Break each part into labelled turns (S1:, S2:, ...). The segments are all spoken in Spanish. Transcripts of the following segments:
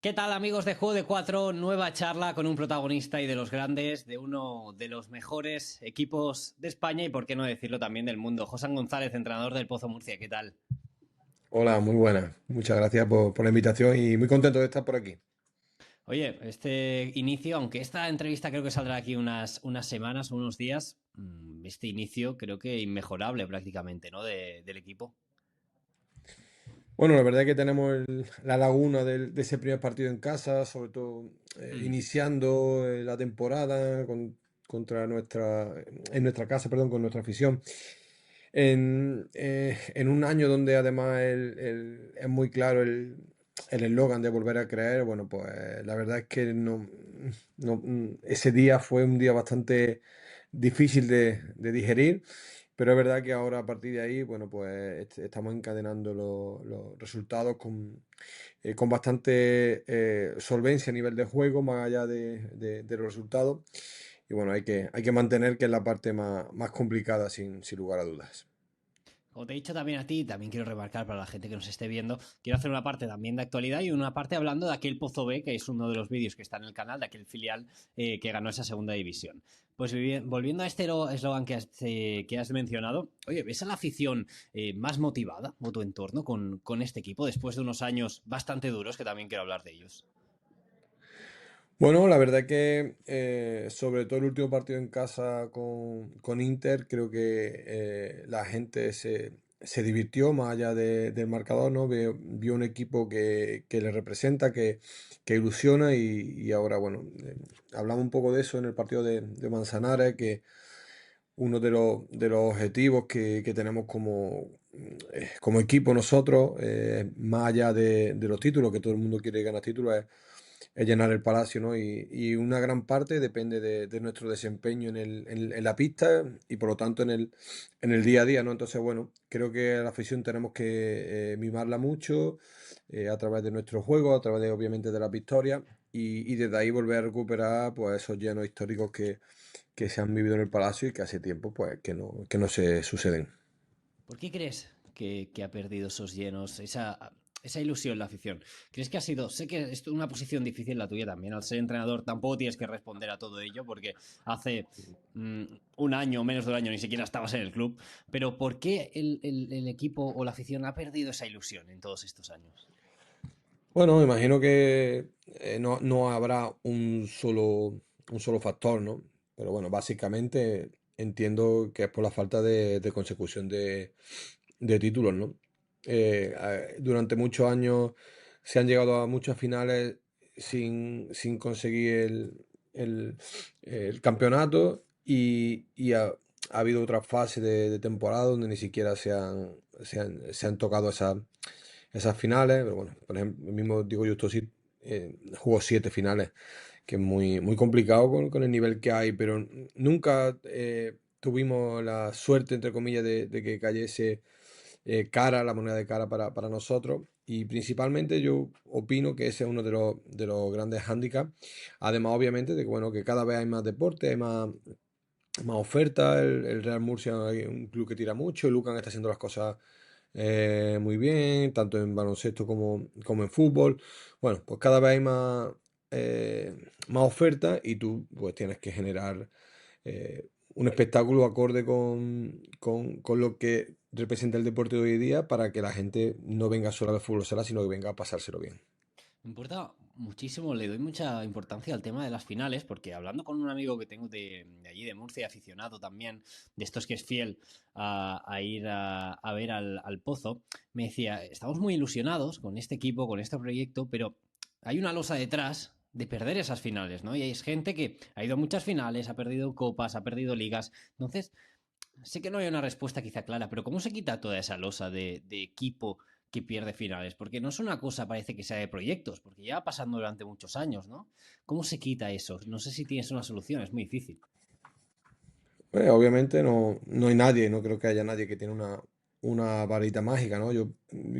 S1: ¿Qué tal, amigos de Juego de Cuatro? Nueva charla con un protagonista y de los grandes, de uno de los mejores equipos de España y, por qué no decirlo, también del mundo. José González, entrenador del Pozo Murcia. ¿Qué tal?
S2: Hola, muy buenas. Muchas gracias por la invitación y muy contento de estar por aquí.
S1: Oye, este inicio, aunque esta entrevista creo que saldrá aquí unas semanas o unos días, este inicio creo que inmejorable prácticamente, ¿no? Del equipo.
S2: Bueno, la verdad es que tenemos la laguna de ese primer partido en casa, sobre todo
S1: Mm.
S2: iniciando la temporada contra en nuestra casa, perdón, con nuestra afición. En un año donde además es muy claro el eslogan de volver a creer, bueno, pues la verdad es que ese día fue un día bastante difícil de digerir, pero es verdad que ahora a partir de ahí, bueno, pues estamos encadenando los resultados con bastante solvencia a nivel de juego, más allá de los resultados. Y bueno, hay que mantener que es la parte más complicada sin lugar a dudas.
S1: Como te he dicho también a ti, también quiero remarcar para la gente que nos esté viendo, quiero hacer una parte también de actualidad y una parte hablando de aquel Pozo B, que es uno de los vídeos que está en el canal, de aquel filial que ganó esa segunda división. Pues volviendo a este eslogan que has mencionado, oye, ¿ves a la afición más motivada o tu entorno con este equipo después de unos años bastante duros que también quiero hablar de ellos?
S2: Bueno, la verdad que sobre todo el último partido en casa con Inter, creo que la gente se divirtió más allá del marcador, ¿no? Vio un equipo que le representa, que ilusiona y ahora, bueno, hablamos un poco de eso en el partido de Manzanares, que uno de los objetivos que tenemos como equipo nosotros, más allá de los títulos, que todo el mundo quiere ganar títulos, es llenar el palacio, ¿no? Y una gran parte depende de nuestro desempeño en la pista y por lo tanto en el día a día, ¿no? Entonces, bueno, creo que a la afición tenemos que mimarla mucho a través de nuestro juego, a través de, obviamente, de las victorias y desde ahí volver a recuperar pues esos llenos históricos que se han vivido en el palacio y que hace tiempo pues que no se suceden.
S1: ¿Por qué crees que ha perdido esos llenos, esa ilusión la afición? ¿Crees que ha sido, sé que es una posición difícil la tuya también, al ser entrenador tampoco tienes que responder a todo ello porque hace mm, un año o menos de un año ni siquiera estabas en el club, pero ¿por qué el equipo o la afición ha perdido esa ilusión en todos estos años?
S2: Bueno, me imagino que no habrá un solo factor, ¿no? Pero bueno, básicamente entiendo que es por la falta de consecución de títulos, ¿no? Durante muchos años se han llegado a muchas finales sin conseguir el- el campeonato y ha habido otra fase de temporada donde ni siquiera se han tocado esas finales. Pero bueno, por ejemplo, el mismo Diego Justosí jugó 7 finales, que es muy complicado con el nivel que hay, pero nunca tuvimos la suerte, entre comillas, de que cayese la moneda de cara para nosotros. Y principalmente yo opino que ese es uno de los grandes hándicaps. Además, obviamente, de que, bueno, que cada vez hay más deporte, hay más oferta. El Real Murcia es un club que tira mucho. El Lucan está haciendo las cosas muy bien, tanto en baloncesto como en fútbol. Bueno, pues cada vez hay más oferta y tú pues tienes que generar un espectáculo acorde con lo que representa el deporte de hoy día para que la gente no venga solo a ver fútbol sala, sino que venga a pasárselo bien.
S1: Me importa muchísimo, le doy mucha importancia al tema de las finales, porque hablando con un amigo que tengo de allí de Murcia, aficionado también, de estos que es fiel a ir a ver al Pozo, me decía, estamos muy ilusionados con este equipo, con este proyecto, pero hay una losa detrás de perder esas finales, ¿no? Y hay gente que ha ido a muchas finales, ha perdido copas, ha perdido ligas. Entonces, sé que no hay una respuesta quizá clara, pero ¿cómo se quita toda esa losa de equipo que pierde finales? Porque no es una cosa, parece que sea de proyectos, porque lleva pasando durante muchos años, ¿no? ¿Cómo se quita eso? No sé si tienes una solución, es muy difícil.
S2: Obviamente no hay nadie, no creo que haya nadie que tiene una varita mágica, ¿no? Yo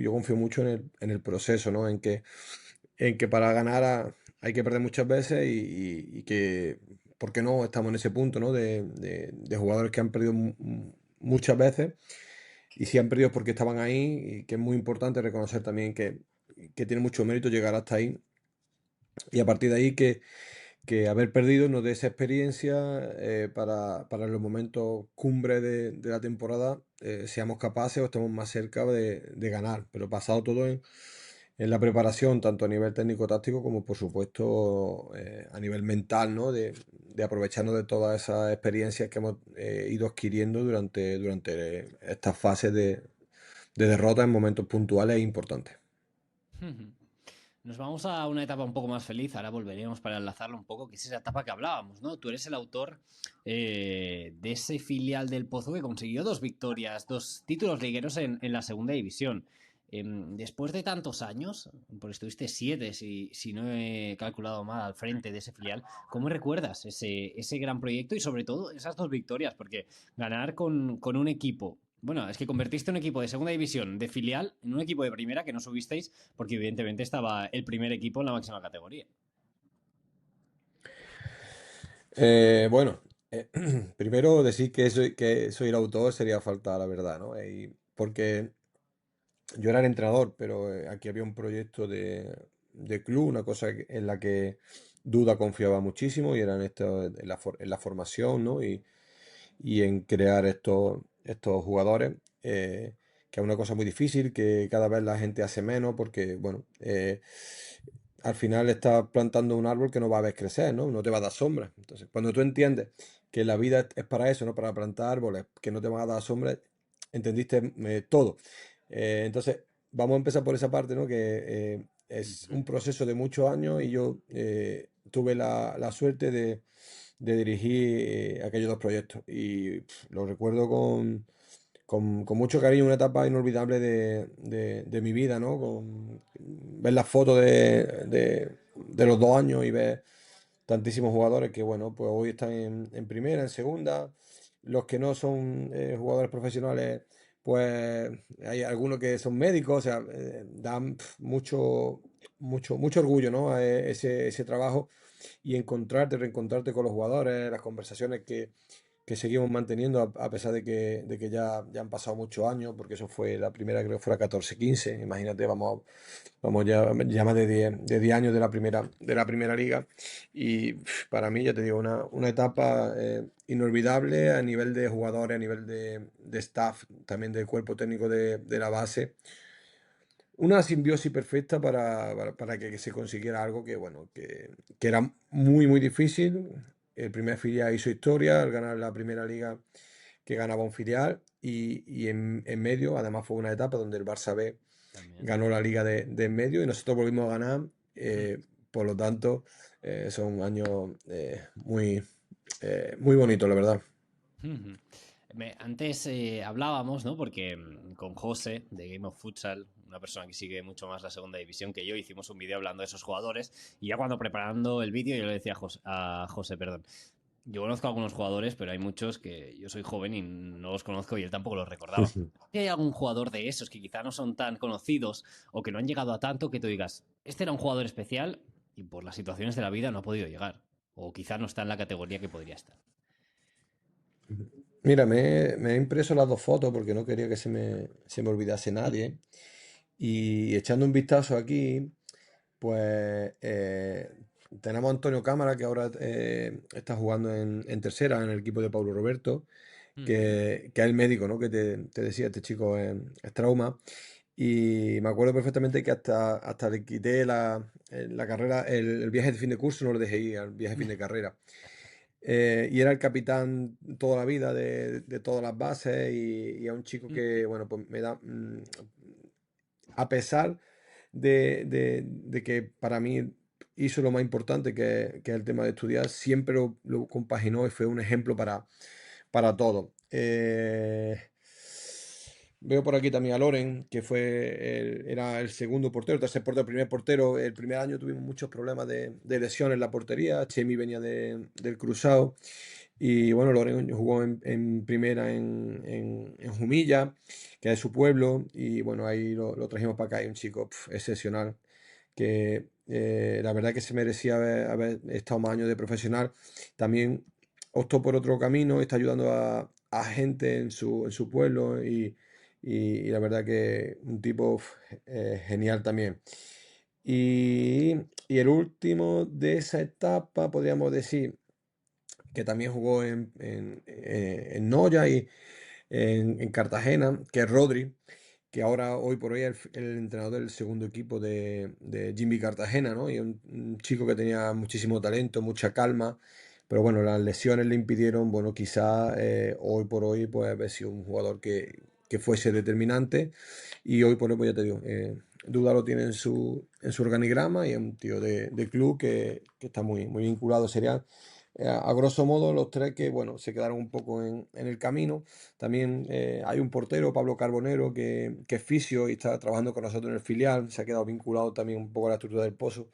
S2: confío mucho en el proceso, ¿no? En que para ganar hay que perder muchas veces y que, ¿por qué no? Estamos en ese punto, ¿no? De jugadores que han perdido muchas veces y si han perdido es porque estaban ahí y que es muy importante reconocer también que tiene mucho mérito llegar hasta ahí Y a partir de ahí que haber perdido nos dé esa experiencia para los momentos cumbre de la temporada seamos capaces o estemos más cerca de ganar. Pero basado todo en la preparación, tanto a nivel técnico-táctico como por supuesto a nivel mental, ¿no? De aprovecharnos de todas esas experiencias que hemos ido adquiriendo durante estas fases de derrota en momentos puntuales e importantes.
S1: Nos vamos a una etapa un poco más feliz, ahora volveremos para enlazarlo un poco, que es esa etapa que hablábamos, ¿no? Tú eres el autor de ese filial del Pozo que consiguió 2 victorias, 2 títulos ligueros en la segunda división. Después de tantos años, porque estuviste 7, si no he calculado mal, al frente de ese filial, ¿cómo recuerdas ese gran proyecto y sobre todo esas 2 victorias? Porque ganar con un equipo, bueno, es que convertiste un equipo de segunda división, de filial, en un equipo de primera que no subisteis porque evidentemente estaba el primer equipo en la máxima categoría.
S2: Bueno, primero decir que soy el autor sería falta la verdad, ¿no? Porque yo era el entrenador, pero aquí había un proyecto de club, una cosa en la que Duda confiaba muchísimo y era en la formación, ¿no? Y en crear estos jugadores, que es una cosa muy difícil, que cada vez la gente hace menos porque, bueno, al final estás plantando un árbol que no va a ver crecer, ¿no? No te va a dar sombra. Entonces, cuando tú entiendes que la vida es para eso, no para plantar árboles, que no te van a dar sombra, entendiste todo. Entonces, vamos a empezar por esa parte, ¿no? Que es
S1: Ujú.
S2: un proceso de muchos años y yo tuve la suerte de dirigir aquellos 2 proyectos. Y lo recuerdo con mucho cariño, una etapa inolvidable de mi vida, ¿no? Ver las fotos de los 2 años y ver tantísimos jugadores que, bueno, pues hoy están en primera, en segunda. Los que no son jugadores profesionales, pues hay algunos que son médicos, o sea, dan mucho orgullo, ¿no? Ese trabajo y reencontrarte con los jugadores, las conversaciones que seguimos manteniendo a pesar de que ya han pasado muchos años, porque eso fue la primera, creo que fue la 14-15. Imagínate, vamos ya más de 10 años de la primera liga. Y para mí, ya te digo, una etapa inolvidable a nivel de jugadores, a nivel de staff, también del cuerpo técnico de la base. Una simbiosis perfecta para que se consiguiera algo que, bueno, que era muy, muy difícil. El primer filial hizo historia al ganar la primera liga que ganaba un filial y en medio, además fue una etapa donde el Barça B
S1: También.
S2: ganó la liga de en medio y nosotros volvimos a ganar. Por lo tanto, son años muy bonitos, la verdad.
S1: Ujú. Antes hablábamos, ¿no? Porque con José de Game of Futsal, una persona que sigue mucho más la segunda división que yo, hicimos un vídeo hablando de esos jugadores y ya cuando preparando el vídeo yo le decía a José, perdón, yo conozco a algunos jugadores, pero hay muchos que yo soy joven y no los conozco y él tampoco los recordaba. ¿Si hay algún jugador de esos que quizá no son tan conocidos o que no han llegado a tanto que tú digas, este era un jugador especial y por las situaciones de la vida no ha podido llegar? O quizá no está en la categoría que podría estar.
S2: Mira, me he impreso las 2 fotos porque no quería que se me olvidase nadie. Y echando un vistazo aquí, pues tenemos a Antonio Cámara, que ahora está jugando en tercera en el equipo de Paulo Roberto,
S1: Ujú.
S2: que es el médico, ¿no? Que te decía, este chico es trauma. Y me acuerdo perfectamente que hasta le quité la carrera, el viaje de fin de curso, no lo dejé ir al viaje de fin de carrera. Y era el capitán toda la vida de todas las bases y es un chico que, bueno, pues me da, a pesar de que para mí hizo lo más importante, que es el tema de estudiar, siempre lo compaginó y fue un ejemplo para todo. Veo por aquí también a Loren, que era el segundo portero, tercer portero, primer portero. El primer año tuvimos muchos problemas de lesión en la portería. Chemi venía del Cruzado. Y bueno, Loren jugó en primera en Jumilla, que es su pueblo. Y bueno, ahí lo trajimos para acá. Hay un chico excepcional que la verdad que se merecía haber estado más años de profesional. También optó por otro camino, está ayudando a gente en su pueblo y la verdad que un tipo genial también. Y, y el último de esa etapa, podríamos decir, que también jugó en Noya y en Cartagena, que es Rodri, que ahora hoy por hoy es el entrenador del segundo equipo de Jimmy Cartagena, ¿no? Y un chico que tenía muchísimo talento, mucha calma, pero bueno, las lesiones le impidieron, bueno, quizá hoy por hoy pues haber sido un jugador que fuese determinante y hoy por hoy, pues ya te digo, Duda lo tiene en su organigrama y es un tío de club que está muy vinculado. Serían, a grosso modo, los tres que, bueno, se quedaron un poco en el camino. También hay un portero, Pablo Carbonero, que es fisio y está trabajando con nosotros en el filial. Se ha quedado vinculado también un poco a la estructura del Pozo.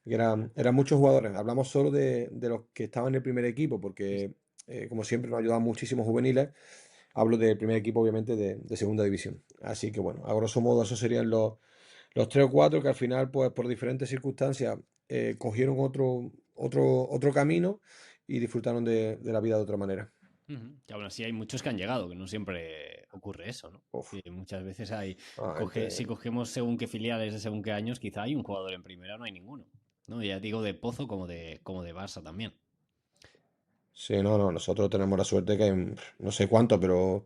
S2: Que eran muchos jugadores. Hablamos solo de los que estaban en el primer equipo, porque, como siempre, nos ayudaban muchísimos juveniles. Hablo del primer equipo, obviamente, de segunda división. Así que, bueno, a grosso modo, esos serían los tres o cuatro que al final, pues por diferentes circunstancias, cogieron otro camino y disfrutaron de la vida de otra manera.
S1: Ujú. Que aún así hay muchos que han llegado, que no siempre ocurre eso, ¿no?
S2: Uf,
S1: Que muchas veces hay, si
S2: gente.
S1: cogemos según qué filiales de según qué años, quizá hay un jugador en primera, no hay ninguno. ¿No? Ya digo de Pozo como de Barça también.
S2: Sí, no, no, nosotros tenemos la suerte que no sé cuánto, pero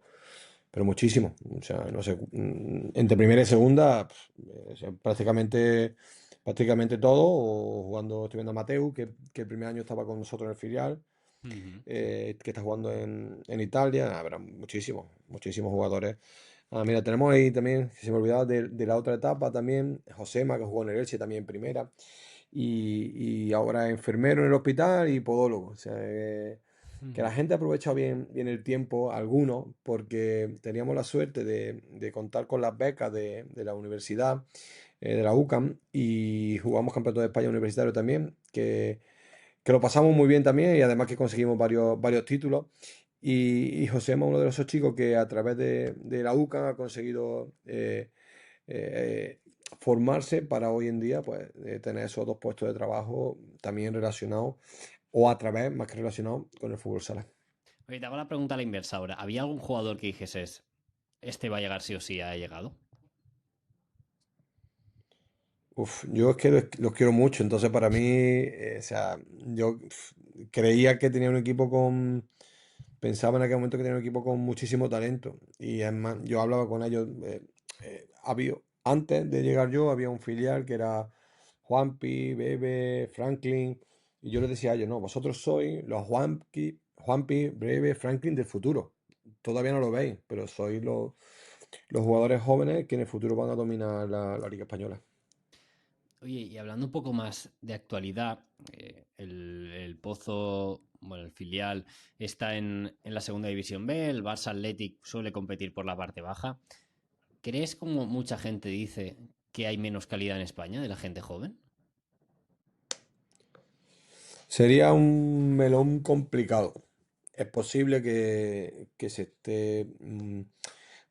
S2: muchísimo. O sea, no sé, entre primera y segunda, o sea, prácticamente todo, o jugando, estoy viendo a Mateu, que el primer año estaba con nosotros en el filial,
S1: Ujú, sí.
S2: que está jugando en Italia. Habrá muchísimos jugadores. Ah, mira, tenemos ahí también, que se me olvidaba de la otra etapa también, Josema, que jugó en el Elche también en primera, y ahora enfermero en el hospital y podólogo. O sea, que la
S1: Ujú,
S2: gente ha aprovechado bien el tiempo, algunos, porque teníamos la suerte de contar con las becas de la universidad, de la UCAM, y jugamos Campeonato de España universitario también, que lo pasamos muy bien también y además que conseguimos varios títulos. Y José es uno de esos chicos que a través de la UCAM ha conseguido formarse para hoy en día pues tener esos dos puestos de trabajo también relacionados o a través, más que relacionados, con el fútbol sala.
S1: Oye, te hago la pregunta a la inversa ahora. ¿Había algún jugador que dijeses, este va a llegar sí o sí, ha llegado?
S2: Uf, yo es que los quiero mucho, entonces para mí, o sea, yo creía que tenía un equipo pensaba en aquel momento que tenía un equipo con muchísimo talento y es más, yo hablaba con ellos, antes de llegar yo había un filial que era Juanpi, Bebe, Franklin y yo les decía a ellos, no, vosotros sois los Juanpi, Bebe, Franklin del futuro. Todavía no lo veis, pero sois los jugadores jóvenes que en el futuro van a dominar la Liga Española.
S1: Oye, y hablando un poco más de actualidad, el Pozo, bueno, el filial, está en la segunda división B, el Barça Athletic suele competir por la parte baja. ¿Crees, como mucha gente dice, que hay menos calidad en España de la gente joven?
S2: Sería un melón complicado. Es posible que se esté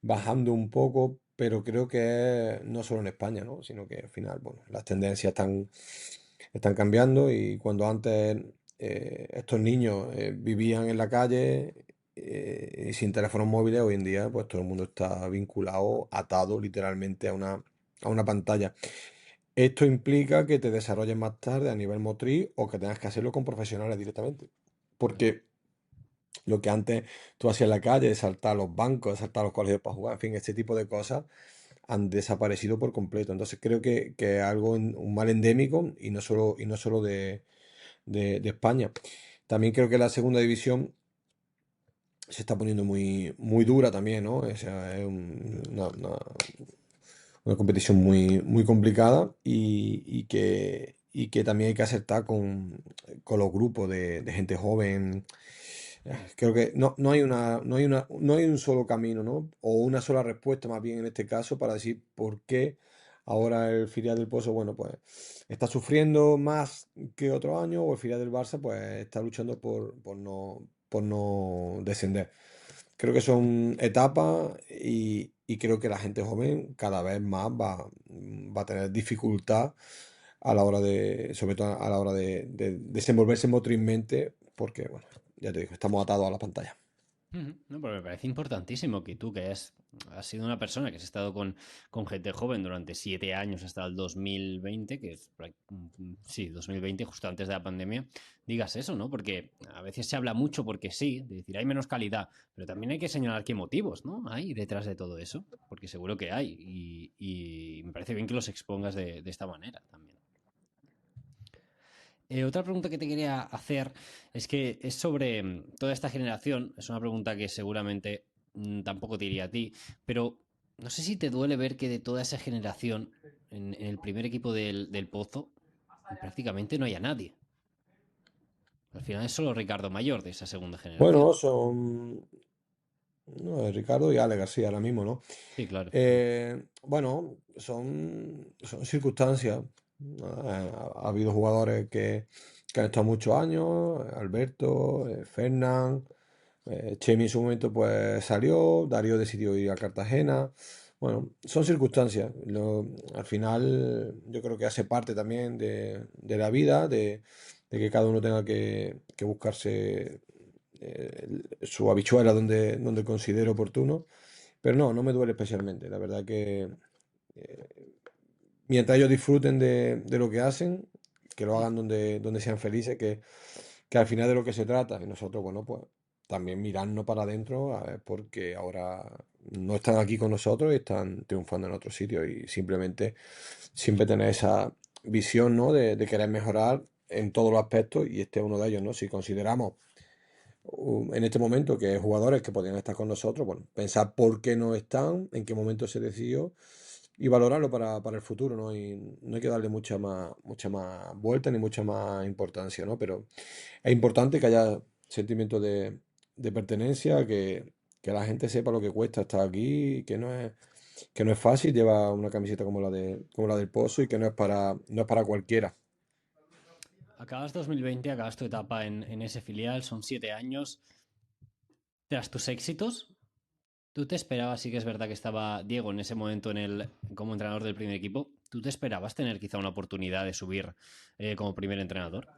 S2: bajando un poco, pero creo que no solo en España, ¿no? Sino que al final, bueno, las tendencias están cambiando y cuando antes estos niños vivían en la calle y sin teléfonos móviles, hoy en día pues todo el mundo está vinculado, atado literalmente a una pantalla. Esto implica que te desarrolles más tarde a nivel motriz o que tengas que hacerlo con profesionales directamente.
S1: Claro.
S2: Porque lo que antes tú hacías en la calle, de saltar a los bancos, de saltar a los colegios para jugar, en fin, este tipo de cosas han desaparecido por completo. Entonces creo que es algo, un mal endémico y no solo de España. También creo que la segunda división se está poniendo muy dura también, ¿no? O sea, es una competición muy complicada y que también hay que acertar con los grupos de gente joven. Creo que no hay un solo camino, ¿no? O una sola respuesta, más bien en este caso, para decir por qué ahora el filial del Pozo, bueno, pues está sufriendo más que otro año, o el filial del Barça, pues está luchando por no descender. Creo que son etapas y creo que la gente joven cada vez más va a tener dificultad a la hora sobre todo a la hora de desenvolverse motrizmente, porque, bueno, ya te digo, estamos atados a la pantalla.
S1: Ujú. No, pero me parece importantísimo que tú, has sido una persona que has estado con gente joven durante 7 años hasta el 2020, que es, sí, 2020, justo antes de la pandemia, digas eso, ¿no? Porque a veces se habla mucho porque sí, de decir hay menos calidad, pero también hay que señalar qué motivos, ¿no? Hay detrás de todo eso, porque seguro que hay, y me parece bien que los expongas de esta manera también. Otra pregunta que te quería hacer es que es sobre toda esta generación. Es una pregunta que seguramente tampoco te iría a ti, pero no sé si te duele ver que de toda esa generación, en el primer equipo del Pozo, prácticamente no haya nadie. Al final es solo Ricardo Mayor de esa segunda generación.
S2: Bueno, son no, Ricardo y Ale García ahora mismo, ¿no?
S1: Sí, claro.
S2: Bueno, son circunstancias. Ha habido jugadores que han estado muchos años, Alberto, Fernán, Chemi en su momento pues salió, Darío decidió ir a Cartagena. Bueno, son circunstancias. Al final yo creo que hace parte también de la vida, de que cada uno tenga que buscarse su habichuela donde considere oportuno. Pero no, no me duele especialmente. La verdad que eh, mientras ellos disfruten de lo que hacen, que lo
S1: Mm.
S2: hagan donde sean felices, que al final de lo que se trata, y nosotros, bueno, pues también mirarnos para adentro, porque ahora no están aquí con nosotros y están triunfando en otros sitios y simplemente siempre tener esa visión, ¿no? de querer mejorar en todos los aspectos y este es uno de ellos, ¿no? Si consideramos en este momento que hay jugadores que podrían estar con nosotros, bueno, pensar por qué no están, en qué momento se decidió y valorarlo para el futuro, ¿no? Y no hay que darle mucha más vuelta ni mucha más importancia, ¿no? Pero es importante que haya sentimiento de pertenencia, que la gente sepa lo que cuesta estar aquí, que no es fácil llevar una camiseta como la del Pozo y que no es para cualquiera.
S1: Acabas 2020, acabas tu etapa en ese filial, son 7 años. Tras tus éxitos, ¿tú te esperabas, sí que es verdad que estaba Diego en ese momento como entrenador del primer equipo, ¿tú te esperabas tener quizá una oportunidad de subir como primer entrenador?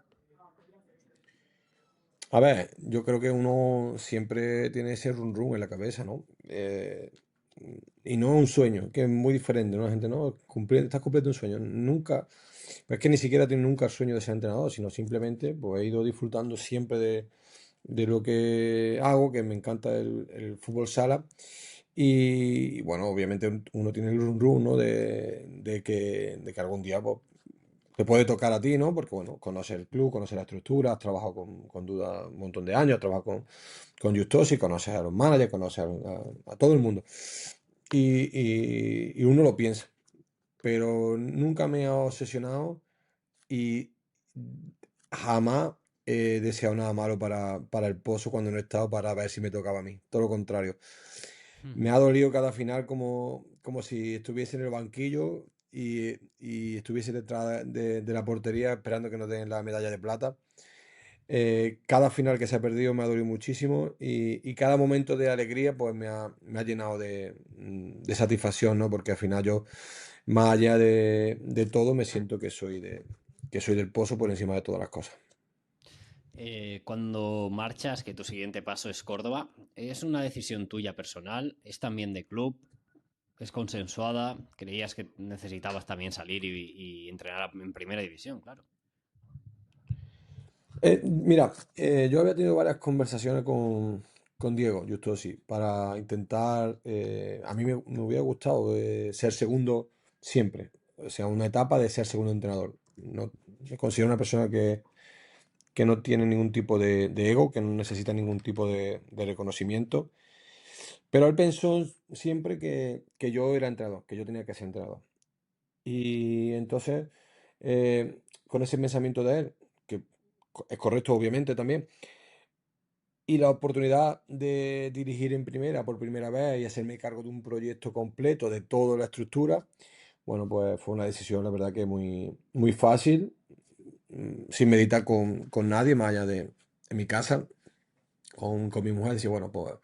S2: A ver, yo creo que uno siempre tiene ese run run en la cabeza, ¿no? Y no es un sueño, que es muy diferente, ¿no? La gente, no, estás cumpliendo un sueño. Nunca, pero es que ni siquiera tiene nunca el sueño de ser entrenador, sino simplemente pues he ido disfrutando siempre de lo que hago, que me encanta el fútbol sala. Y bueno, obviamente uno tiene el run run, ¿no? De que algún día pues, te puede tocar a ti, ¿no? Porque, bueno, conoces el club, conoces la estructura, has trabajado con Duda un montón de años, has trabajado con Justosi, conoces a los managers, conoces a todo el mundo. Y uno lo piensa, pero nunca me ha obsesionado y jamás he deseado nada malo para el Pozo cuando no he estado para ver si me tocaba a mí. Todo lo contrario. Me
S1: Ujú.
S2: ha dolido cada final como si estuviese en el banquillo y estuviese detrás de la portería esperando que nos den la medalla de plata. Cada final que se ha perdido me ha dolido muchísimo y cada momento de alegría pues me ha llenado de satisfacción, ¿no? Porque al final yo, más allá de todo, me siento que soy del Pozo por encima de todas las cosas.
S1: Cuando marchas, que tu siguiente paso es Córdoba, ¿es una decisión tuya personal? ¿Es también de club? ¿Es consensuada? ¿Creías que necesitabas también salir y entrenar en primera división? Claro.
S2: Mira, yo había tenido varias conversaciones con Diego, justo así, para intentar, a mí me hubiera gustado ser segundo siempre, o sea, una etapa de ser segundo entrenador. No, me considero una persona que no tiene ningún tipo de ego, que no necesita ningún tipo de reconocimiento, pero él pensó siempre que yo era entrenador, que yo tenía que ser entrenador. Y entonces, con ese pensamiento de él, que es correcto obviamente también, y la oportunidad de dirigir en primera por primera vez y hacerme cargo de un proyecto completo, de toda la estructura, bueno, pues fue una decisión, la verdad que muy, muy fácil, sin meditar con nadie, más allá de en mi casa, con mi mujer, decía, bueno, pues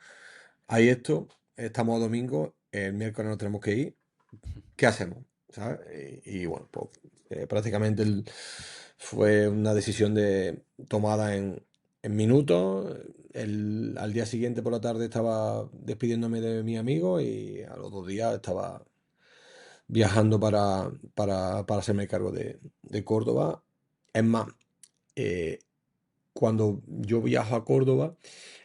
S2: hay esto, estamos a domingo, el miércoles nos tenemos que ir, ¿qué hacemos? ¿Sabes? Y bueno, pues prácticamente fue una decisión tomada en minutos. Al día siguiente por la tarde estaba despidiéndome de mi amigo y a los 2 días estaba viajando para hacerme cargo de Córdoba. Es más, eh, cuando yo viajo a Córdoba,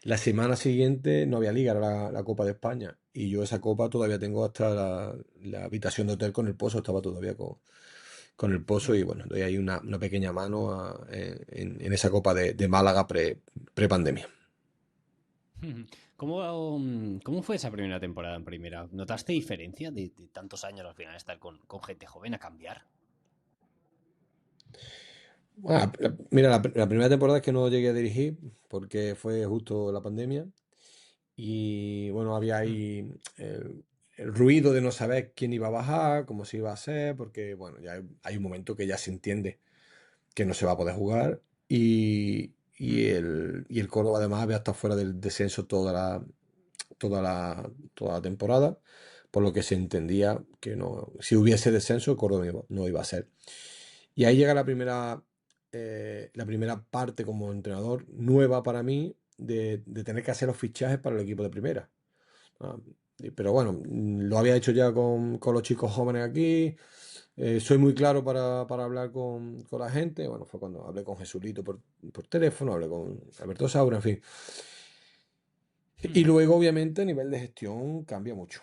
S2: la semana siguiente no había liga, era la Copa de España. Y yo esa copa todavía tengo hasta la habitación de hotel con el pozo, estaba todavía con el pozo y bueno, doy ahí una pequeña mano en esa copa de Málaga pre-pandemia.
S1: ¿Cómo fue esa primera temporada en primera? ¿Notaste diferencia de tantos años al final estar con gente joven a cambiar?
S2: Ah, mira, la primera temporada es que no llegué a dirigir porque fue justo la pandemia y bueno, había
S1: Mm,
S2: ahí el ruido de no saber quién iba a bajar, cómo se iba a hacer, porque bueno, ya hay un momento que ya se entiende que no se va a poder jugar
S1: mm,
S2: y el Córdoba además había estado fuera del descenso toda la temporada, por lo que se entendía que no, si hubiese descenso, el Córdoba no iba a ser. Y ahí llega la primera parte como entrenador nueva para mí de tener que hacer los fichajes para el equipo de primera. Ah, pero bueno, lo había hecho ya con los chicos jóvenes aquí. Soy muy claro para hablar con la gente. Bueno, fue cuando hablé con Jesulito por teléfono, hablé con Alberto Saura, en fin. Y
S1: mm.
S2: luego, obviamente, a nivel de gestión cambia mucho,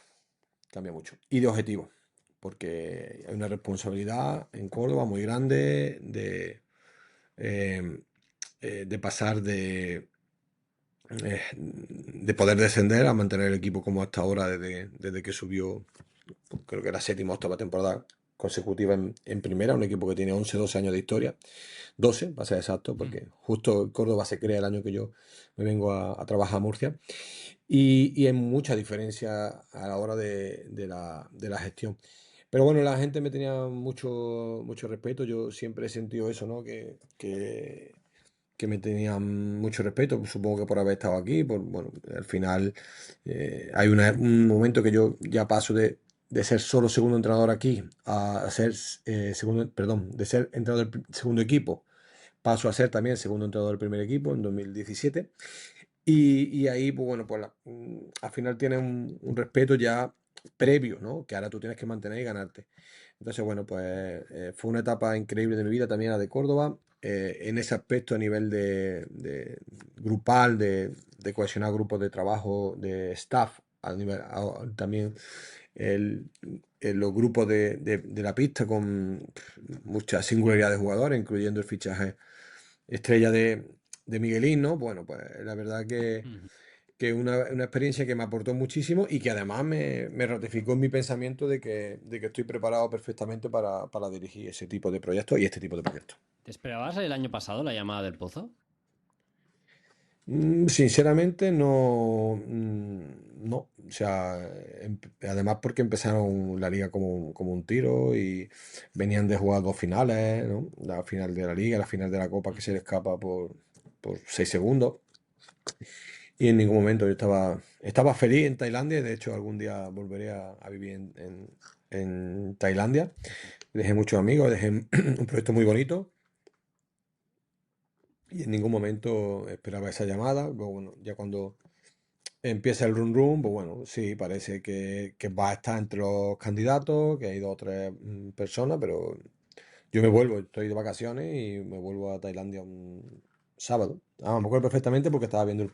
S2: cambia mucho. Y de objetivos, porque hay una responsabilidad en Córdoba muy grande eh, de pasar de poder descender a mantener el equipo como hasta ahora desde que subió, creo que era séptima o octava temporada consecutiva en primera, un equipo que tiene 11 12 años de historia, 12 para ser exacto,
S1: Mm.
S2: porque justo Córdoba se crea el año que yo me vengo a trabajar a Murcia, y hay mucha diferencia a la hora de la gestión. Pero bueno, la gente me tenía mucho, mucho respeto, yo siempre he sentido eso, ¿no? Que me tenían mucho respeto, pues, supongo que por haber estado aquí, bueno, al final hay un momento que yo ya paso de ser solo segundo entrenador aquí a ser segundo, perdón, de ser entrenador del segundo equipo, paso a ser también segundo entrenador del primer equipo en 2017 y ahí, pues bueno, pues al final tienes un respeto ya previo, ¿no? Que ahora tú tienes que mantener y ganarte. Entonces, bueno, pues fue una etapa increíble de mi vida, también la de Córdoba, en ese aspecto a nivel de grupal, de cohesionar grupos de trabajo, de staff, también el- los grupos de la pista con mucha singularidad de jugadores, incluyendo el fichaje estrella de Miguelín, ¿no? Bueno, pues la verdad
S1: Mm.
S2: que una experiencia que me aportó muchísimo y que además me ratificó en mi pensamiento de que estoy preparado perfectamente para dirigir ese tipo de proyectos y este tipo de proyectos.
S1: ¿Te esperabas el año pasado la llamada del Pozo?
S2: Sinceramente no, no, o sea, además porque empezaron la liga como un tiro y venían de jugar dos finales, ¿no? La final de la liga, la final de la Copa que se le escapa por 6 segundos. Y en ningún momento yo estaba feliz en Tailandia. De hecho, algún día volveré a vivir en Tailandia. Dejé muchos amigos, dejé un proyecto muy bonito y en ningún momento esperaba esa llamada. Pero bueno, ya cuando empieza el run run, pues bueno, sí, parece que va a estar entre los candidatos, que hay dos o tres personas, pero yo me vuelvo, estoy de vacaciones y me vuelvo a Tailandia un sábado. Me acuerdo perfectamente porque estaba viendo el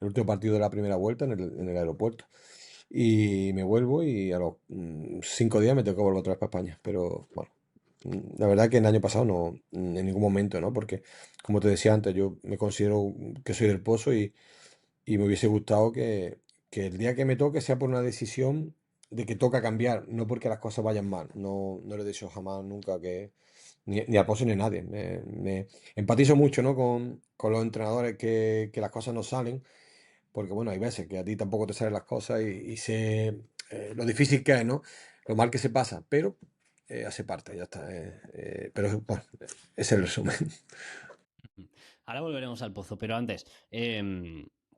S2: último partido de la primera vuelta en el aeropuerto. Y me vuelvo y a los 5 días me tengo que volver otra vez para España. Pero bueno, la verdad que el año pasado no, en ningún momento, ¿no? Porque, como te decía antes, yo me considero que soy del Pozo y me hubiese gustado que el día que me toque sea por una decisión de que toca cambiar, no porque las cosas vayan mal. No, no le deseo jamás, nunca que, ni al Pozo ni a nadie. Me empatizo mucho, ¿no? con los entrenadores que las cosas no salen porque bueno, hay veces que a ti tampoco te salen las cosas y sé lo difícil que es, ¿no? Lo mal que se pasa, pero hace parte, ya está. Pero bueno, ese es el resumen.
S1: Ahora volveremos al Pozo, pero antes,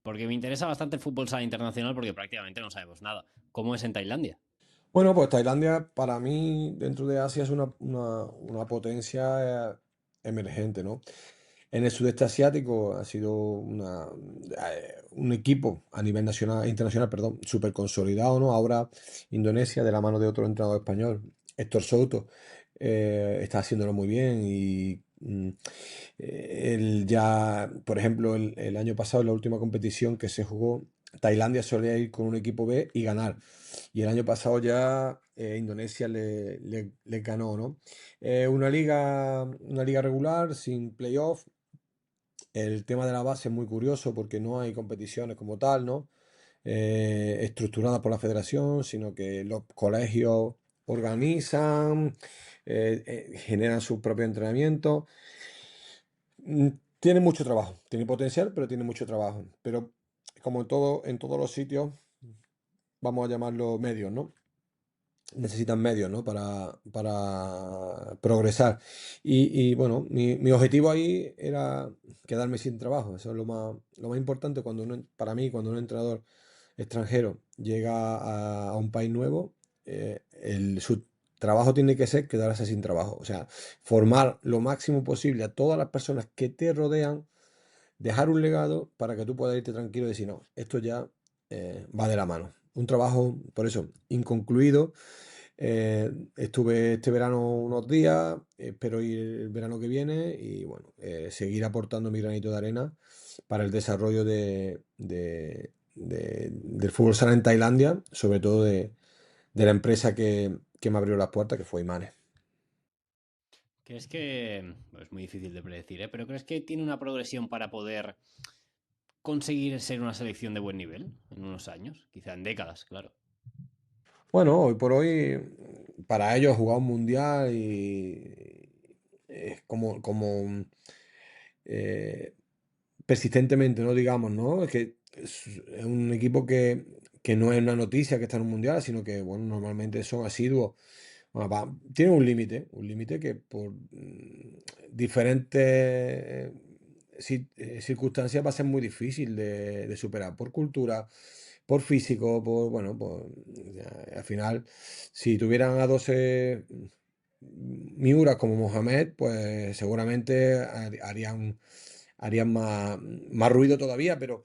S1: porque me interesa bastante el fútbol sala internacional porque prácticamente no sabemos nada. ¿Cómo es en Tailandia?
S2: Bueno, pues Tailandia para mí dentro de Asia es una potencia emergente, ¿no? en el sudeste asiático ha sido un equipo a nivel nacional, internacional, perdón, súper consolidado, ¿no? Ahora Indonesia, de la mano de otro entrenador español, Héctor Souto, está haciéndolo muy bien y él ya, por ejemplo, el año pasado, en la última competición que se jugó, Tailandia solía ir con un equipo B y ganar. Y el año pasado ya Indonesia le ganó, ¿no? Una liga regular, sin playoff. El tema de la base es muy curioso porque no hay competiciones como tal, ¿no? Estructuradas por la federación, sino que los colegios organizan, generan su propio entrenamiento. Mm, Tiene mucho trabajo, tiene potencial, pero tiene mucho trabajo. Pero como en todos los sitios, vamos a llamarlo medios, ¿no? Necesitan medios, ¿no? Para progresar. Bueno, mi objetivo ahí era quedarme sin trabajo. Eso es lo más importante para mí, cuando un entrenador extranjero llega a un país nuevo, su trabajo tiene que ser quedarse sin trabajo. O sea, formar lo máximo posible a todas las personas que te rodean, dejar un legado para que tú puedas irte tranquilo y decir, no, esto ya va de la mano. Un trabajo, por eso, inconcluido. Estuve este verano unos días, espero ir el verano que viene y bueno, seguir aportando mi granito de arena para el desarrollo del fútbol sala en Tailandia, sobre todo de la empresa que me abrió las puertas, que fue Imanes.
S1: ¿Crees que, bueno, es muy difícil de predecir, ¿eh? Pero crees que tiene una progresión para poder conseguir ser una selección de buen nivel en unos años? Quizá en décadas, claro.
S2: Bueno, hoy por hoy, para ellos jugar un mundial y es eh, persistentemente, no digamos, ¿no? Es que es un equipo que no es una noticia que está en un mundial, sino que, bueno, normalmente son asiduos. Bueno, tiene un límite que por diferentes circunstancias va a ser muy difícil de superar, por cultura, por físico, bueno, al final, si tuvieran a 12 Miuras como Mohamed, pues seguramente harían más ruido todavía, pero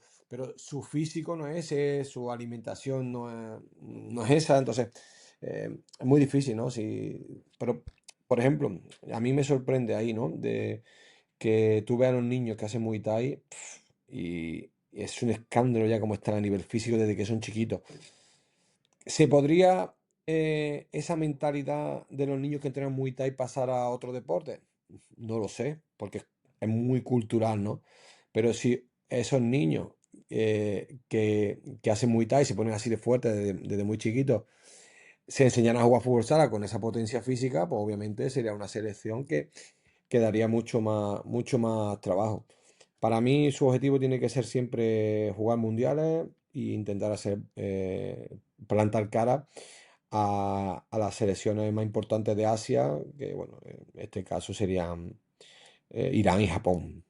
S2: su físico no es ese, su alimentación no es esa, entonces es muy difícil, ¿no? Pero, por ejemplo, a mí me sorprende ahí, ¿no? De que tú veas a los niños que hacen Muay Thai y es un escándalo ya cómo están a nivel físico desde que son chiquitos. ¿Se podría esa mentalidad de los niños que entrenan Muay Thai pasar a otro deporte? No lo sé, porque es muy cultural, ¿no? Pero si esos niños que hacen Muay Thai se ponen así de fuertes desde muy chiquitos, se enseñan a jugar fútbol sala con esa potencia física, pues obviamente sería una selección que daría mucho más trabajo. Para mí su objetivo tiene que ser siempre jugar mundiales e intentar plantar cara a las selecciones más importantes de Asia, que bueno, en este caso serían Irán y Japón.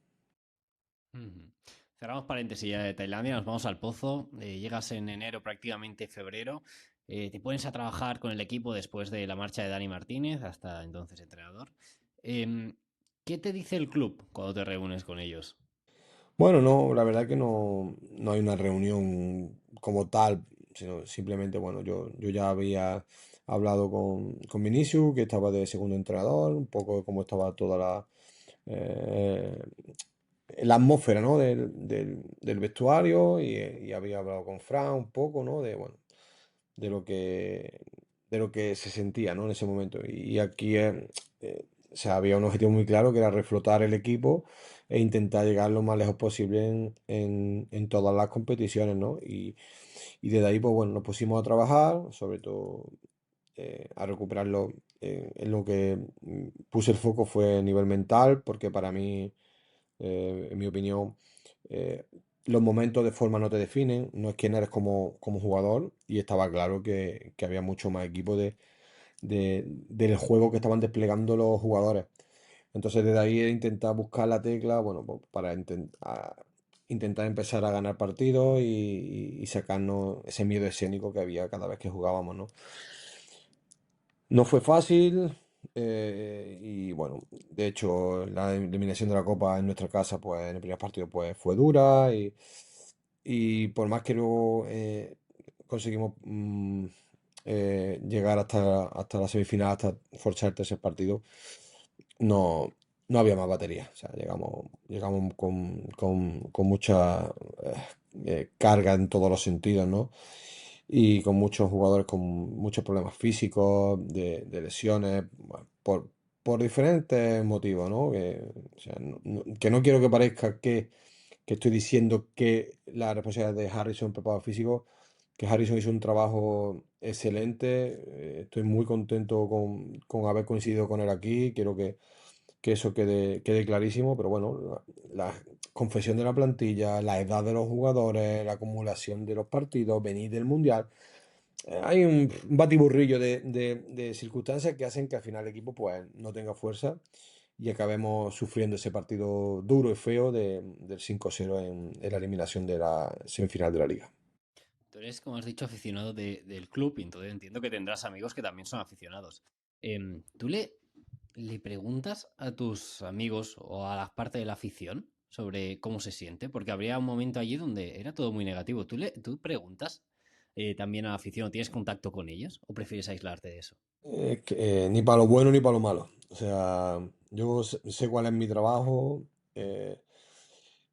S1: Ujú. Cerramos paréntesis ya de Tailandia, nos vamos al pozo. Llegas en enero, prácticamente febrero. Te pones a trabajar con el equipo después de la marcha de Dani Martínez, hasta entonces entrenador. Em, ¿Qué te dice el club cuando te reúnes con ellos?
S2: Bueno, no, la verdad que no hay una reunión como tal, sino simplemente, bueno, yo ya había hablado con Vinicius, que estaba de segundo entrenador, un poco de cómo estaba toda eh, la atmósfera, ¿no? del vestuario y había hablado con Fran un poco, ¿no? Bueno, de lo que, de lo que se sentía, ¿no? En ese momento. Y aquí o sea, había un objetivo muy claro que era reflotar el equipo e intentar llegar lo más lejos posible en todas las competiciones, ¿no? Y desde ahí, pues bueno, nos pusimos a trabajar, sobre todo a recuperarlo. En lo que puse el foco fue a nivel mental, porque para mí, en mi opinión, eh, los momentos de forma no te definen, no es quién eres como jugador, y estaba claro que había mucho más equipo del juego que estaban desplegando los jugadores. Entonces desde ahí he intentado buscar la tecla, bueno, pues, para intentar empezar a ganar partidos y sacarnos ese miedo escénico que había cada vez que jugábamos, ¿no? No fue fácil, Y bueno, de hecho, la eliminación de la Copa en nuestra casa, pues en el primer partido, pues fue dura. Y por más que luego conseguimos llegar hasta la semifinal, hasta forzar el tercer partido, no, no había más batería. O sea, llegamos con mucha carga en todos los sentidos, ¿no? Y con muchos jugadores con muchos problemas físicos, de lesiones, bueno, por diferentes motivos, ¿no? O sea, que no quiero que parezca que estoy diciendo que la responsabilidad de Harrison, preparador físico, que Harrison hizo un trabajo excelente. Estoy muy contento con haber coincidido con él aquí. Quiero que eso quede clarísimo, pero bueno, la confesión de la plantilla, la edad de los jugadores, la acumulación de los partidos, venir del Mundial. Hay un batiburrillo de circunstancias que hacen que al final el equipo pues no tenga fuerza y acabemos sufriendo ese partido duro y feo del 5-0 en la eliminación de la semifinal de la liga.
S1: Tú eres, como has dicho, aficionado del club y entonces entiendo que tendrás amigos que también son aficionados. ¿Tú le preguntas a tus amigos o a la parte de la afición sobre cómo se siente? Porque habría un momento allí donde era todo muy negativo. ¿Tú preguntas también a la afición o tienes contacto con ellos o prefieres aislarte de eso?
S2: Ni para lo bueno ni para lo malo. O sea, yo sé cuál es mi trabajo. eh,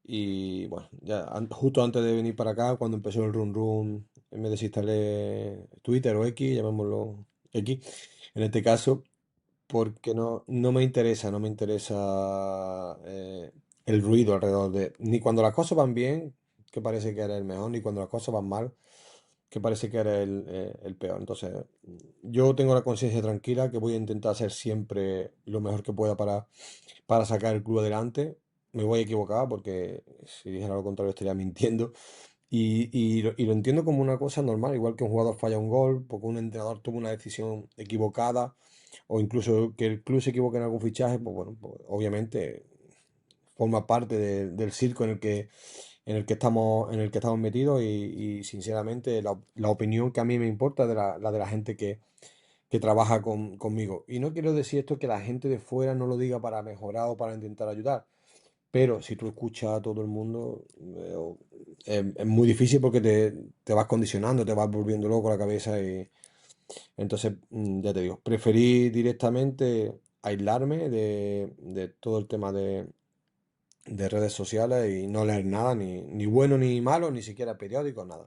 S2: Y bueno, ya justo antes de venir para acá, cuando empezó el run run, me desinstalé Twitter o X, llamémoslo X, en este caso, porque no me interesa el ruido alrededor ni cuando las cosas van bien, que parece que eres el mejor, ni cuando las cosas van mal, que parece que eres el peor. Entonces, yo tengo la conciencia tranquila que voy a intentar hacer siempre lo mejor que pueda para sacar el club adelante. Me voy a equivocar porque si dijera lo contrario estaría mintiendo. Y lo entiendo como una cosa normal, igual que un jugador falla un gol, porque un entrenador toma una decisión equivocada, o incluso que el club se equivoque en algún fichaje, pues bueno, pues obviamente forma parte del circo en el que estamos metidos y sinceramente la opinión que a mí me importa es la de la gente que trabaja conmigo. Y no quiero decir esto que la gente de fuera no lo diga para mejorar o para intentar ayudar. Pero si tú escuchas a todo el mundo, es muy difícil porque te vas condicionando, te vas volviendo loco la cabeza. Y entonces, ya te digo, preferí directamente aislarme de todo el tema de redes sociales y no leer nada, ni bueno ni malo, ni siquiera periódicos, nada.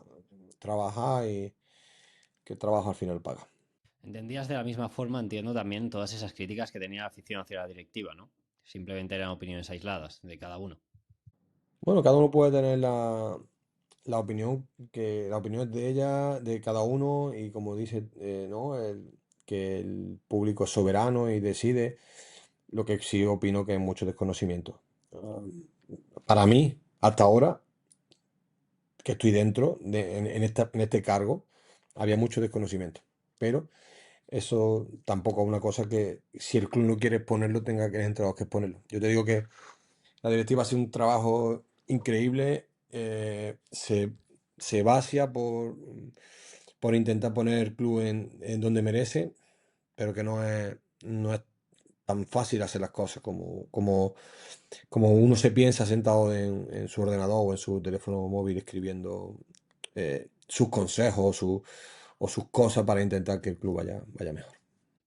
S2: Trabajar y que el trabajo al final paga.
S1: Entendías de la misma forma, entiendo también todas esas críticas que tenía la afición hacia la directiva, ¿no? Simplemente eran opiniones aisladas de cada uno.
S2: Bueno, cada uno puede tener la opinión de ella, de cada uno, y como dice, ¿no? Que el público es soberano y decide, lo que sí opino que es mucho desconocimiento. Ah, para mí, hasta ahora, que estoy dentro en este cargo, había mucho desconocimiento. Pero eso tampoco es una cosa que, si el club no quiere exponerlo, tenga que entre los que exponerlo. Yo te digo que la directiva hace un trabajo increíble. Se vacía por intentar poner el club en donde merece, pero que no es tan fácil hacer las cosas como uno se piensa sentado en su ordenador o en su teléfono móvil escribiendo sus consejos o sus cosas para intentar que el club vaya mejor.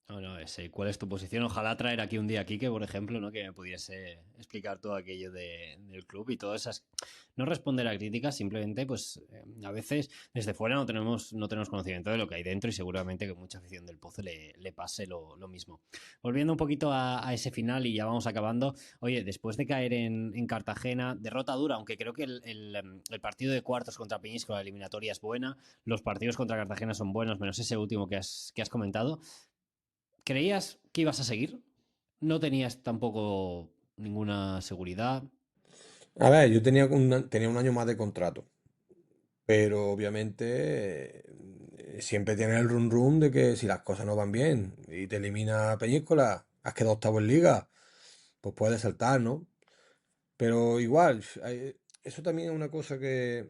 S1: No, no, ese, ¿cuál es tu posición? Ojalá traer aquí un día a Quique, por ejemplo, ¿no? Que me pudiese explicar todo aquello del club y todas esas. No responder a críticas, simplemente, pues, a veces desde fuera no tenemos conocimiento de lo que hay dentro y seguramente que mucha afición del Pozo le pase lo mismo. Volviendo un poquito a ese final y ya vamos acabando. Oye, después de caer en Cartagena, derrota dura, aunque creo que el partido de cuartos contra Peñíscola, la eliminatoria es buena, los partidos contra Cartagena son buenos, menos ese último que has comentado. ¿Creías que ibas a seguir? ¿No tenías tampoco ninguna seguridad?
S2: A ver, yo tenía un año más de contrato, pero obviamente siempre tienes el run run de que si las cosas no van bien y te elimina Peñíscola, has quedado octavo en liga, pues puedes saltar, ¿no? Pero igual, eso también es una cosa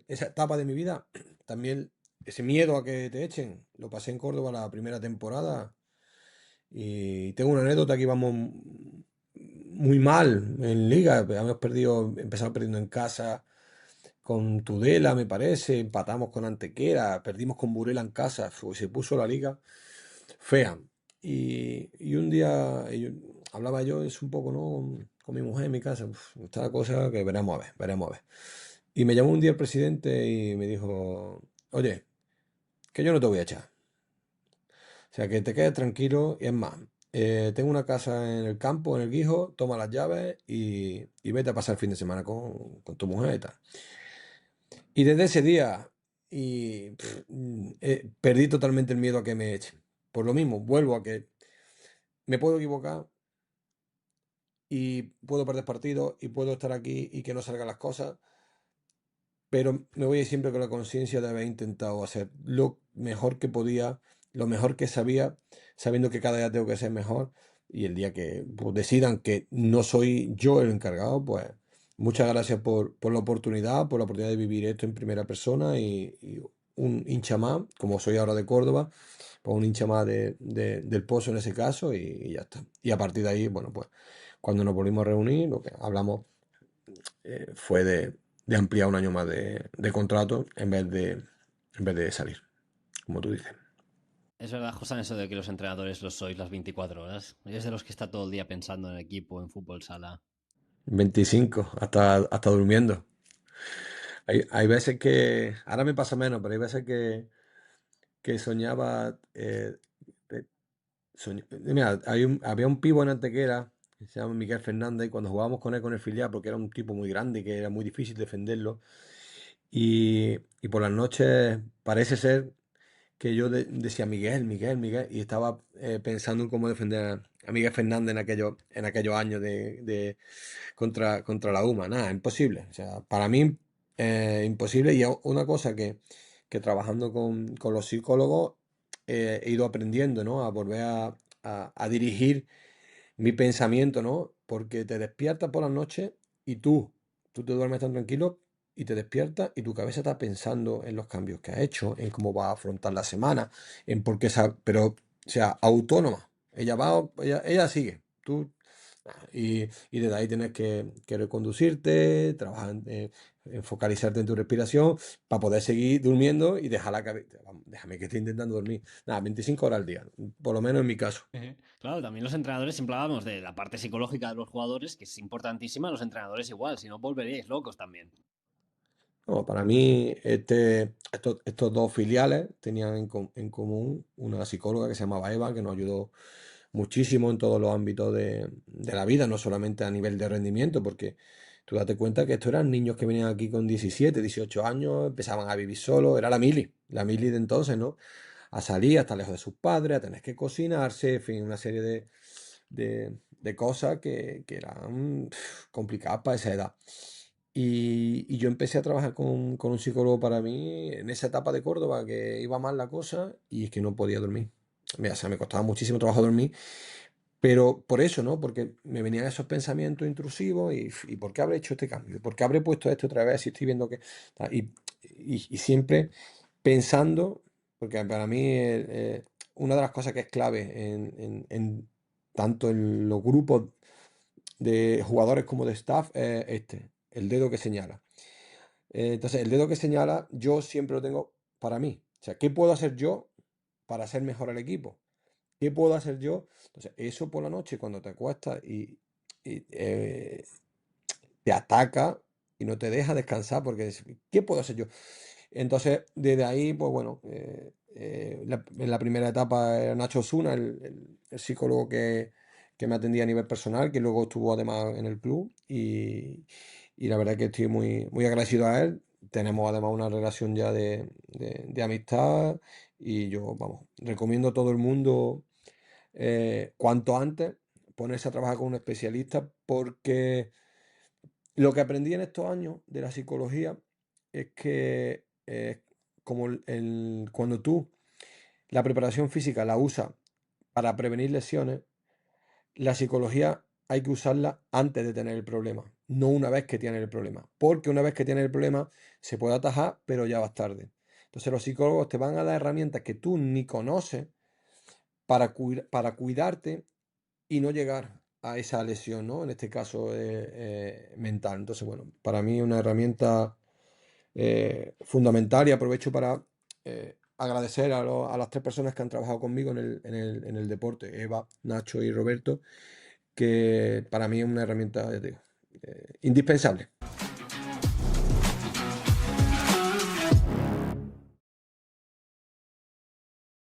S2: esa etapa de mi vida, también ese miedo a que te echen, lo pasé en Córdoba la primera temporada Y tengo una anécdota que íbamos muy mal en liga. Habíamos perdido, empezamos perdiendo en casa con Tudela, me parece, empatamos con Antequera, perdimos con Burela en casa, se puso la liga fea. Y un día hablaba yo, es un poco, ¿no? Con mi mujer en mi casa, está la cosa que veremos a ver, veremos a ver. Y me llamó un día el presidente y me dijo, oye, que yo no te voy a echar. O sea, que te quedes tranquilo. Y es más, tengo una casa en el campo, en el Guijo, toma las llaves y vete a pasar el fin de semana con tu mujer y tal. Y desde ese día perdí totalmente el miedo a que me echen. Por lo mismo, vuelvo a que me puedo equivocar y puedo perder partidos y puedo estar aquí y que no salgan las cosas, pero me voy a ir siempre con la conciencia de haber intentado hacer lo mejor que podía, lo mejor que sabía, sabiendo que cada día tengo que ser mejor y el día que pues, decidan que no soy yo el encargado, pues muchas gracias por la oportunidad de vivir esto en primera persona y un hincha más, como soy ahora de Córdoba, pues un hincha más del Pozo en ese caso y ya está. Y a partir de ahí, bueno, pues cuando nos volvimos a reunir, lo que hablamos fue de ampliar un año más de contrato en vez de salir, como tú dices.
S1: Es verdad, José, eso de que los entrenadores los sois las 24 horas. Es de los que está todo el día pensando en el equipo, en fútbol sala.
S2: 25 hasta durmiendo. Hay veces que, ahora me pasa menos, pero hay veces que soñaba, eh, mira, había un pivo en Antequera que se llama Miguel Fernández y cuando jugábamos con él con el filial, porque era un tipo muy grande y que era muy difícil defenderlo, y por las noches parece ser que yo decía Miguel, Miguel, Miguel, y estaba pensando en cómo defender a Miguel Fernández en aquellos años contra la UMA. Nada, imposible. O sea, para mí, imposible. Y una cosa que trabajando con los psicólogos he ido aprendiendo, ¿no? A volver a dirigir mi pensamiento, ¿no? Porque te despiertas por las noches y tú te duermes tan tranquilo y te despiertas y tu cabeza está pensando en los cambios que has hecho, en cómo vas a afrontar la semana, en por qué, pero, o sea, autónoma. Ella sigue. Y desde ahí tienes que reconducirte, trabajar, en focalizarte en tu respiración para poder seguir durmiendo y dejar la cabeza. Déjame que esté intentando dormir. Nada, 25 horas al día, por lo menos en mi caso.
S1: Claro, también los entrenadores siempre hablamos de la parte psicológica de los jugadores, que es importantísima. Los entrenadores igual, si no volveríais locos también.
S2: No, para mí, estos dos filiales tenían en común una psicóloga que se llamaba Eva, que nos ayudó muchísimo en todos los ámbitos de la vida, no solamente a nivel de rendimiento, porque tú date cuenta que estos eran niños que venían aquí con 17, 18 años, empezaban a vivir solos, era la mili de entonces, ¿no? A salir hasta lejos de sus padres, a tener que cocinarse, en fin, una serie de cosas que eran complicadas para esa edad. Y yo empecé a trabajar con un psicólogo para mí en esa etapa de Córdoba que iba mal la cosa y es que no podía dormir. Mira, o sea, me costaba muchísimo trabajo dormir, pero por eso, ¿no? Porque me venían esos pensamientos intrusivos y ¿por qué habré hecho este cambio? ¿Por qué habré puesto esto otra vez si estoy viendo que... Y siempre pensando, porque para mí una de las cosas que es clave tanto en los grupos de jugadores como de staff es el dedo que señala. Entonces, el dedo que señala, yo siempre lo tengo para mí. O sea, ¿qué puedo hacer yo para hacer mejor al equipo? ¿Qué puedo hacer yo? Entonces, eso por la noche, cuando te acuestas y te ataca y no te deja descansar, porque ¿qué puedo hacer yo? Entonces, desde ahí, pues bueno, en la primera etapa era Nacho Osuna, el psicólogo que me atendía a nivel personal, que luego estuvo además en el club y la verdad que estoy muy, muy agradecido a él. Tenemos además una relación ya de amistad y yo, vamos, recomiendo a todo el mundo cuanto antes ponerse a trabajar con un especialista porque lo que aprendí en estos años de la psicología es que como cuando tú la preparación física la usas para prevenir lesiones, la psicología hay que usarla antes de tener el problema, no una vez que tienes el problema, porque una vez que tienes el problema se puede atajar, pero ya vas tarde. Entonces los psicólogos te van a dar herramientas que tú ni conoces para cuidarte y no llegar a esa lesión, ¿no? En este caso mental. Entonces, bueno, para mí es una herramienta fundamental y aprovecho para agradecer a las tres personas que han trabajado conmigo en el deporte, Eva, Nacho y Roberto, que para mí es una herramienta, ya te digo, indispensable.